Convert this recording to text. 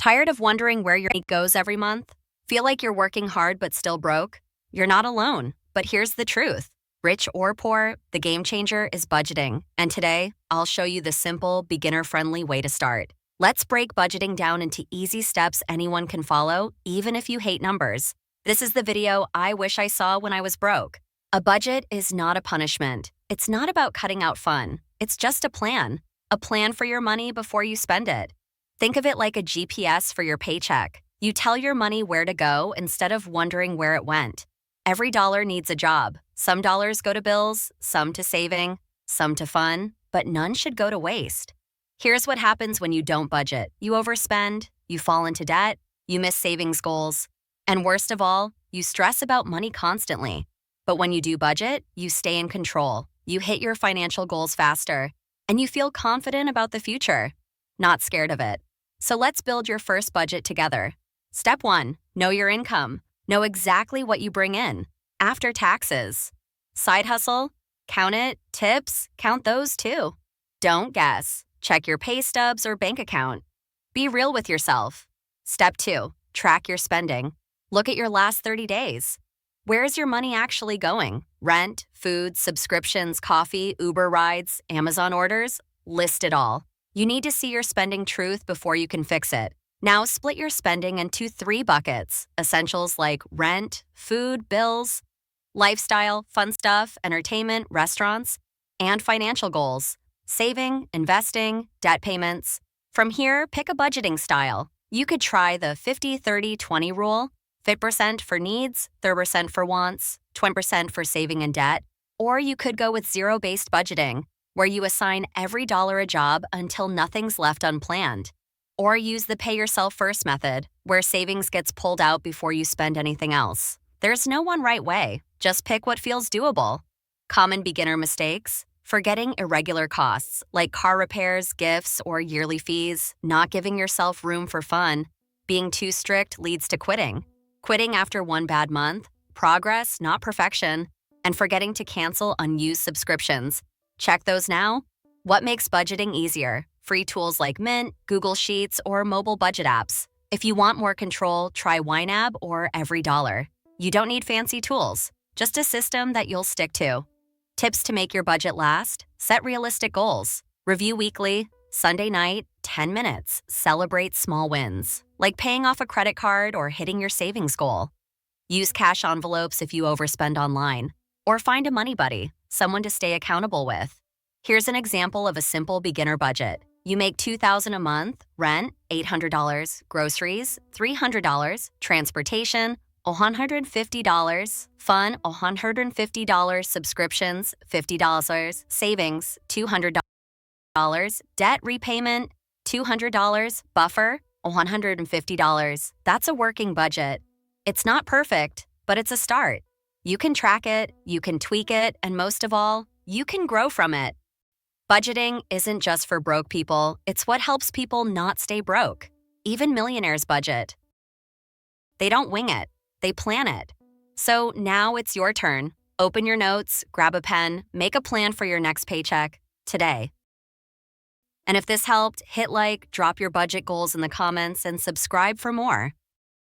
Tired of wondering where your money goes every month? Feel like you're working hard but still broke? You're not alone, but here's the truth. Rich or poor, the game changer is budgeting. And today, I'll show you the simple, beginner-friendly way to start. Let's break budgeting down into easy steps anyone can follow, even if you hate numbers. This is the video I wish I saw when I was broke. A budget is not a punishment. It's not about cutting out fun. It's just a plan. A plan for your money before you spend it. Think of it like a GPS for your paycheck. You tell your money where to go instead of wondering where it went. Every dollar needs a job. Some dollars go to bills, some to saving, some to fun, but none should go to waste. Here's what happens when you don't budget. You overspend, you fall into debt, you miss savings goals, and worst of all, you stress about money constantly. But when you do budget, you stay in control, you hit your financial goals faster, and you feel confident about the future, not scared of it. So let's build your first budget together. Step 1, know your income. Know exactly what you bring in. After taxes. Side hustle? Count it. Tips? Count those too. Don't guess. Check your pay stubs or bank account. Be real with yourself. Step 2, track your spending. Look at your last 30 days. Where's your money actually going? Rent, food, subscriptions, coffee, Uber rides, Amazon orders? List it all. You need to see your spending truth before you can fix it. Now split your spending into 3 buckets: essentials like rent, food, bills, lifestyle, fun stuff, entertainment, restaurants, and financial goals, saving, investing, debt payments. From here, pick a budgeting style. You could try the 50-30-20 rule, 50% for needs, 30% for wants, 20% for saving and debt, or you could go with zero-based budgeting, where you assign every dollar a job until nothing's left unplanned. Or use the pay-yourself-first method, where savings gets pulled out before you spend anything else. There's no one right way. Just pick what feels doable. Common beginner mistakes: forgetting irregular costs, like car repairs, gifts, or yearly fees, not giving yourself room for fun. Being too strict leads to quitting. Quitting after one bad month, progress, not perfection, and forgetting to cancel unused subscriptions. Check those now. What makes budgeting easier? Free tools like Mint, Google Sheets, or mobile budget apps. If you want more control, try YNAB or Every Dollar. You don't need fancy tools, just a system that you'll stick to. Tips to make your budget last: set realistic goals. Review weekly. Sunday night, 10 minutes. Celebrate small wins, like paying off a credit card or hitting your savings goal. Use cash envelopes if you overspend online. Or find a money buddy, someone to stay accountable with. Here's an example of a simple beginner budget. You make $2,000 a month, rent $800, groceries $300, transportation $150, fun $150, subscriptions $50, savings $200, debt repayment $200, buffer $150. That's a working budget. It's not perfect, but it's a start. You can track it, you can tweak it, and most of all, you can grow from it. Budgeting isn't just for broke people, it's what helps people not stay broke. Even millionaires budget. They don't wing it, they plan it. So now it's your turn. Open your notes, grab a pen, make a plan for your next paycheck today. And if this helped, hit like, drop your budget goals in the comments, and subscribe for more.